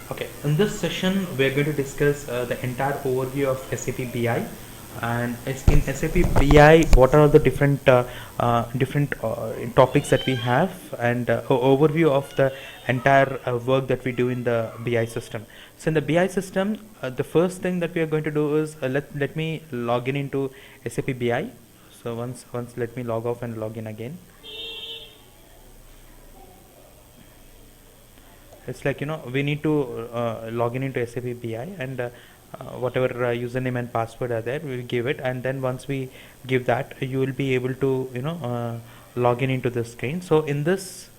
Okay, in this session, we're going to discuss the entire overview of SAP BI. And it's in SAP BI, what are the different topics that we have, and overview of the entire work that we do in the BI system. So in the BI system, the first thing that we are going to do is let me log in into SAP BI. So once let me log off and log in again. It's like, we need to log in into SAP BI, and whatever username and password are there, we will give it, and then once we give that, you will be able to log in into the screen. So in this,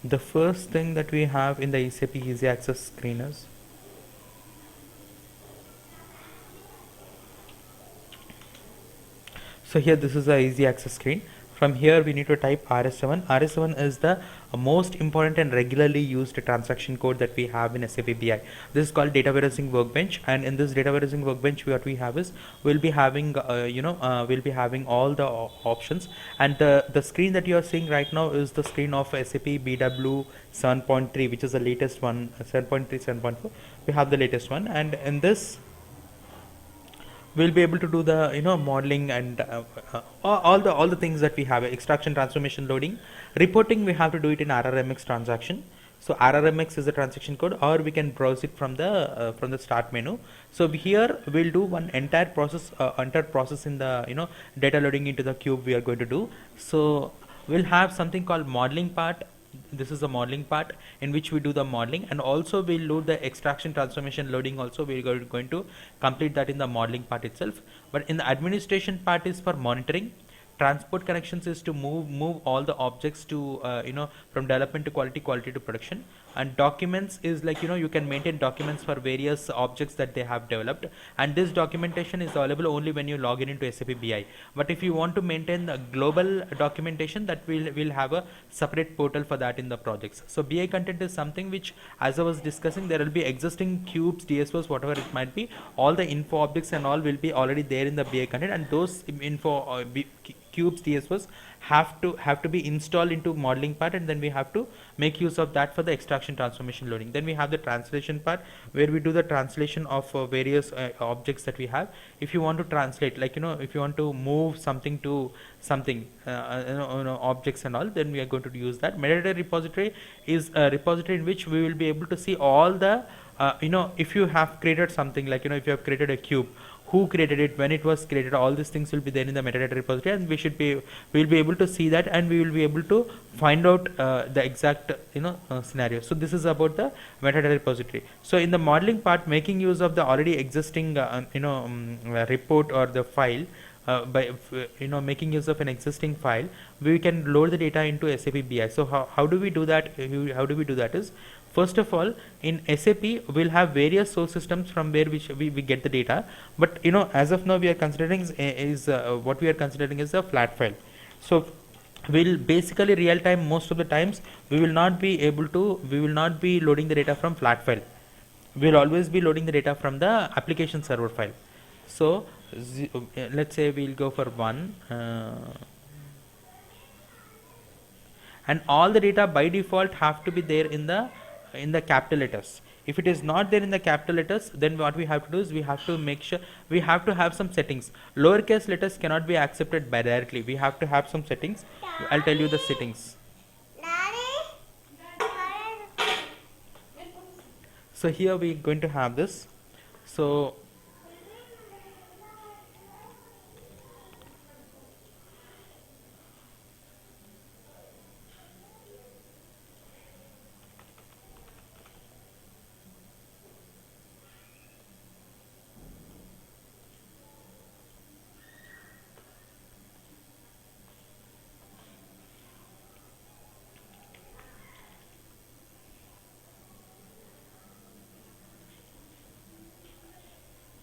the first thing that we have in the SAP Easy Access screen is, so here this is the easy access screen. From here we need to type RS7. RS7 is the most important and regularly used transaction code that we have in SAP BI. This is called data warehousing workbench, and in this data warehousing workbench, what we have is we'll be having all the options. And the screen that you are seeing right now is the screen of SAP BW 7.3, which is the latest one. 7.3, 7.4. We have the latest one, and in this we'll be able to do the modeling and all the things that we have: extraction, transformation, loading, reporting. We have to do it in RRMX transaction. So RRMX is the transaction code, or we can browse it from the start menu. So here we'll do one entire process in the data loading into the cube we are going to do. So we'll have something called modeling part. This is the modeling part in which we do the modeling, and also we'll load the extraction, transformation, loading. Also we're going to complete that in the modeling part itself. But in the administration part is for monitoring. Transport connections is to move all the objects to from development to quality to production. And documents is like, you can maintain documents for various objects that they have developed, and this documentation is available only when you log in into SAP BI. But if you want to maintain the global documentation, that will have a separate portal for that in the projects. So BI content is something which, as I was discussing, there will be existing cubes, DSOs, whatever it might be, all the info objects and all will be already there in the BI content, and those info cubes, DSOs have to be installed into modeling part, and then we have to make use of that for the extraction, transformation, loading. Then we have the translation part, where we do the translation of various objects that we have. If you want to translate, like if you want to move something to something, objects and all, then we are going to use that. Metadata repository is a repository in which we will be able to see all the if you have created something, like if you have created a cube, who created it, when it was created, all these things will be there in the metadata repository, and we'll be able to see that, and we will be able to find out the exact scenario. So this is about the metadata repository. So in the modeling part, making use of the already existing report or the file, by making use of an existing file, we can load the data into SAP BI. So how do we do that? How do we do that is, first of all, in SAP we'll have various source systems from where we get the data, but as of now we are considering what we are considering is a flat file. So we'll basically real time, most of the times we will not be loading the data from flat file. We'll always be loading the data from the application server file. So let's say we'll go for 1, and all the data by default have to be there in the capital letters. If it is not there in the capital letters, then what we have to do is we have to make sure we have to have some settings. Lowercase letters cannot be accepted by directly. We have to have some settings. I'll tell you the settings. So here we're going to have this. So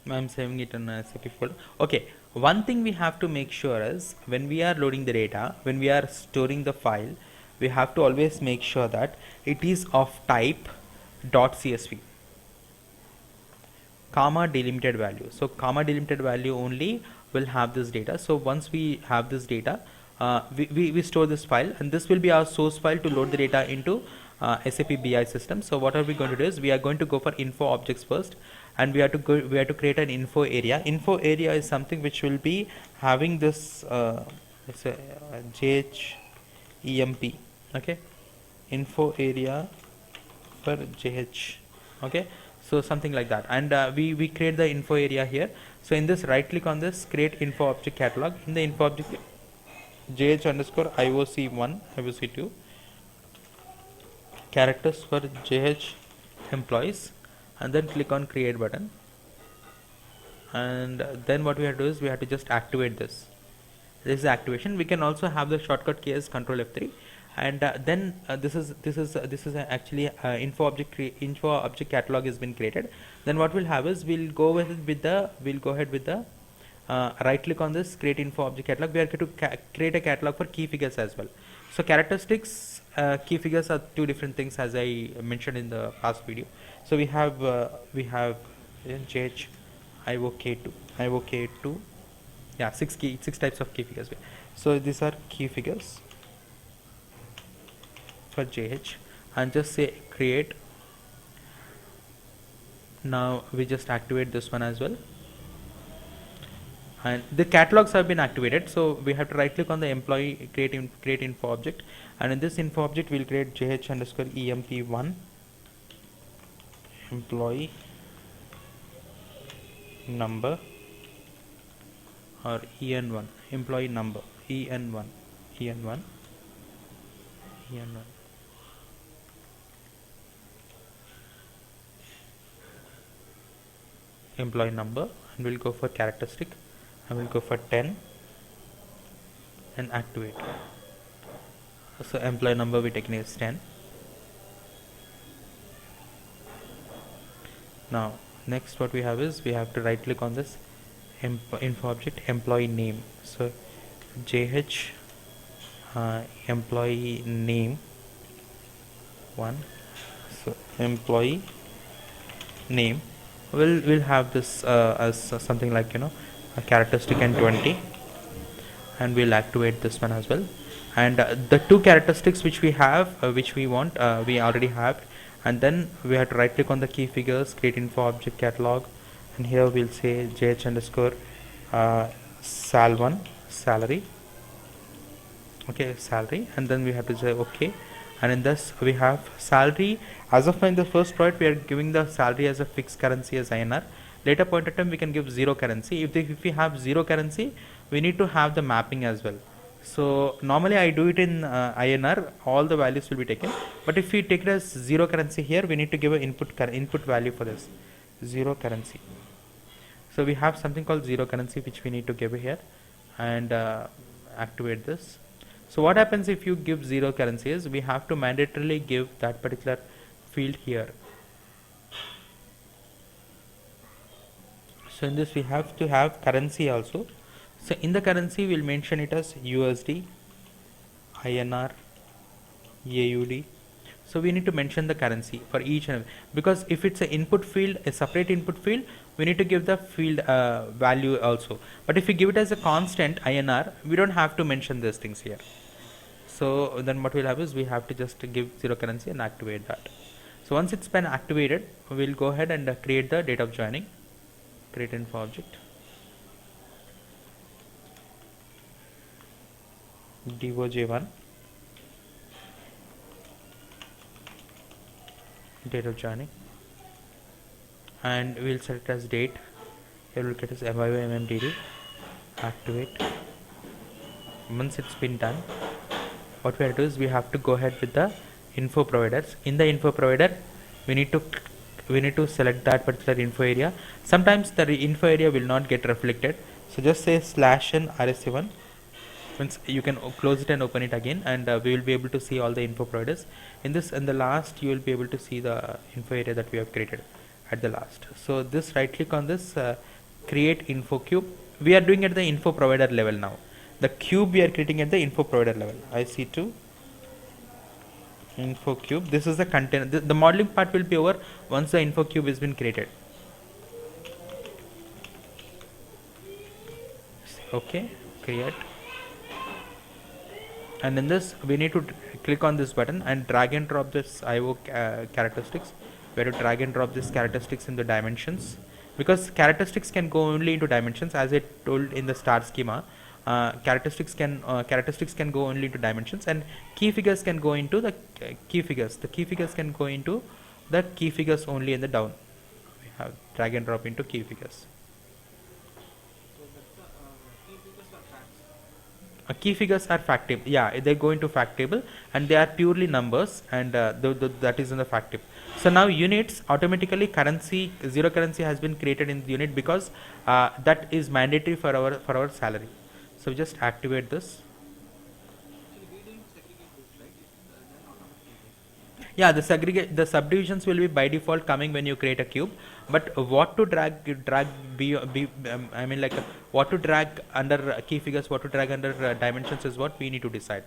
I'm saving it in a SAP folder. Okay, one thing we have to make sure is, when we are loading the data, when we are storing the file, we have to always make sure that it is of type .csv, comma delimited value. So comma delimited value only will have this data. So once we have this data, we store this file, and this will be our source file to load the data into SAP BI system. So what are we going to do is we are going to go for info objects first, and we have to create an info area. Info area is something which will be having this it's a JHEMP. Okay, info area for JH. Okay, so something like that, and we create the info area here. So in this, right click on this, create info object catalog. In the info object, JH underscore IOC1, IOC2, characters for JH employees, and then click on create button. And then what we have to do is we have to just activate this. This is activation. We can also have the shortcut key as Control F3, and then this is actually info object catalog has been created. Then what we'll have is we'll go ahead with the right click on this, create info object catalog. We are going to create a catalog for key figures as well. So characteristics, key figures are two different things, as I mentioned in the past video. So we have JH IOK2, yeah, six types of key figures. So these are key figures for JH, and just say create. Now we just activate this one as well, and the catalogs have been activated. So we have to right click on the employee, create info object, and in this info object we'll create JH underscore EMP1 employee number, or EN1 employee number, EN1 employee number, and we'll go for characteristic, and we'll go for 10 and activate. So employee number we taken is 10. Now next what we have is we have to right click on this info object employee name. So JH employee name 1. So employee name we'll have this as something like a characteristic and 20, and we'll activate this one as well. And the two characteristics which we have which we want, we already have. And then we have to right click on the key figures, create info object catalog, and here we'll say JH underscore sal1 salary. Okay, salary, and then we have to say okay. And in this we have salary. As of now in the first project we are giving the salary as a fixed currency as INR. Later point of time we can give zero currency. If we have zero currency, we need to have the mapping as well. So normally I do it in INR, all the values will be taken, but if we take it as zero currency here, we need to give an input value for this zero currency. So we have something called zero currency which we need to give here, and activate this. So what happens if you give zero currency is we have to mandatorily give that particular field here. So in this we have to have currency also. So in the currency we'll mention it as USD, INR, AUD. So we need to mention the currency for each and every, because if it's an input field, a separate input field, we need to give the field value also. But if we give it as a constant INR, we don't have to mention these things here. So then what we'll have is we have to just give zero currency and activate that. So once it's been activated, we'll go ahead and create the date of joining. Create info object. DOJ1 date of joining, and we'll set it as date. Here we'll get as MIOMMDD. Activate. Once it's been done, what we have to do is we have to go ahead with the info providers. In the info provider, we need to select that particular info area. Sometimes the info area will not get reflected, so just say /n RSA1. Once you can close it and open it again, and we will be able to see all the info providers. In the last you will be able to see the info area that we have created at the last. So this, right click on this, create info cube. We are doing at the info provider level now. The cube we are creating at the info provider level. IC2 info cube. This is the container. The modeling part will be over once the info cube has been created. Okay, create. and in this we need to click on this button and drag and drop this IO characteristics. We have to drag and drop this characteristics in the dimensions, because characteristics can go only into dimensions, as I told in the star schema. Characteristics can go only into dimensions, and key figures can go into the key figures. The key figures can go into the key figures only in the down. We have drag and drop into key figures. Key figures are fact table. Yeah, they go into fact table and they are purely numbers, and that is in the fact table. So now units automatically zero currency has been created in the unit, because that is mandatory for our salary. So we just activate this. Yeah, the subdivisions will be by default coming when you create a cube, but what to drag I mean, like what to drag under key figures, what to drag under dimensions is what we need to decide.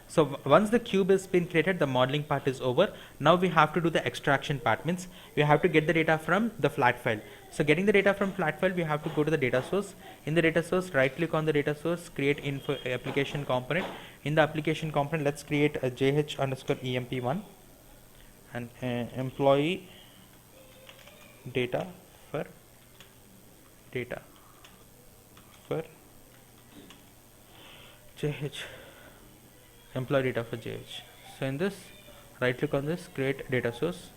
So once the cube has been created, the modeling part is over. Now we have to do the extraction part, means we have to get the data from the flat file. So getting the data from flat file, we have to go to the data source. In the data source, right click on the data source, create info application component. In the application component, let's create a JH_EMP1 and employee data for JH, employee data for JH. So in this, right click on this, create data source,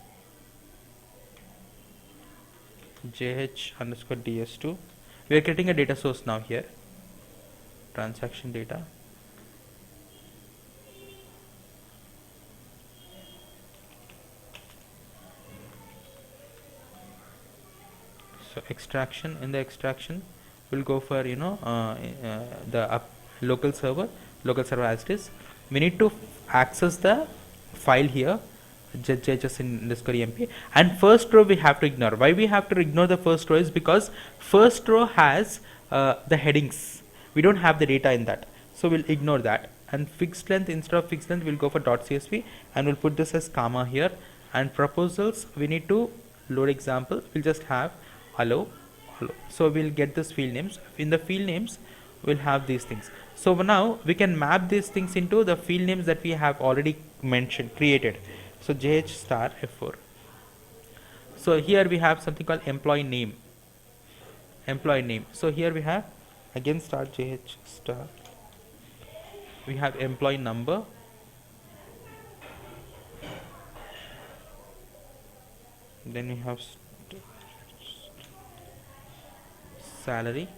JH_DS2. We are creating a data source now here, transaction data. So extraction, in the extraction we'll go for the local server as it is. We need to access the file here, JHS_EMP, and first row we have to ignore. Why we have to ignore the first row is because first row has the headings. We don't have the data in that, so we'll ignore that. And fixed length, instead of fixed length, we'll go for .csv, and we'll put this as comma here. And proposals, we need to load example. We'll just have hello. So we'll get this field names. In the field names, we'll have these things. So now we can map these things into the field names that we have already created. So JH*F4. So here we have something called employee name. So here we have again start JH*. We have employee number. Then we have salary.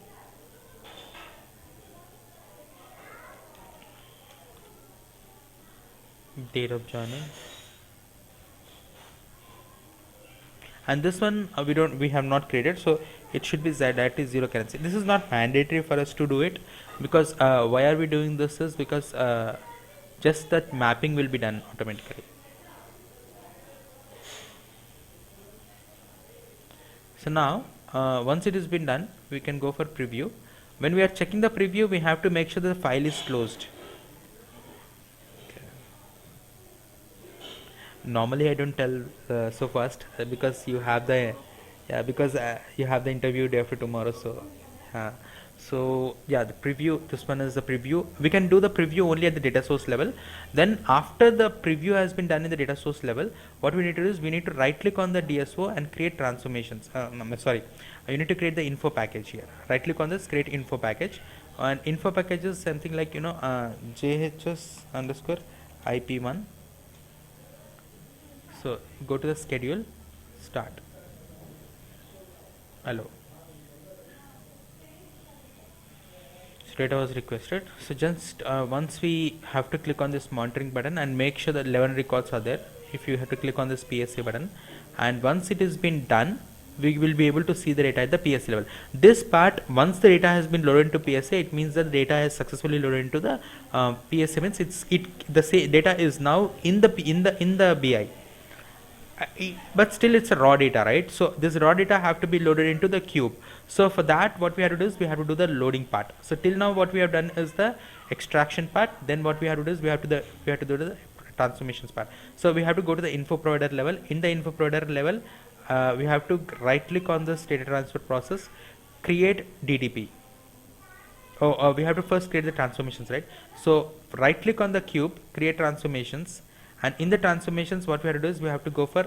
Date of joining. And this one we have not created, so it should be directly zero currency. This is not mandatory for us to do it, because why are we doing this is because just that mapping will be done automatically. So now once it has been done, we can go for preview. When we are checking the preview, we have to make sure the file is closed. Normally I don't tell so fast because you have the you have the interview day after tomorrow. So yeah, the preview, this one is the preview. We can do the preview only at the data source level. Then after the preview has been done in the data source level, what we need to do is we need to right click on the DSO and create transformations. You need to create the info package here. Right click on this, create info package, and info package is something like JHS_IP1. So go to the schedule, start. Hello. So data was requested. So just once we have to click on this monitoring button and make sure that 11 records are there. If you have to click on this PSA button, and once it has been done, we will be able to see the data at the PSA level. This part, once the data has been loaded into PSA, it means that the data is successfully loaded into the PSA. Means the data is now in the BI. But still it's a raw data, right? So this raw data have to be loaded into the cube. So for that, what we have to do is we have to do the loading part. So till now what we have done is the extraction part. Then what we have to do is we have to do the transformations part. So we have to go to the info provider level. In the info provider level, we have to right click on this data transfer process, create DDP. we have to first create the transformations, right? So right click on the cube, create transformations, and in the transformations what we have to do is we have to go for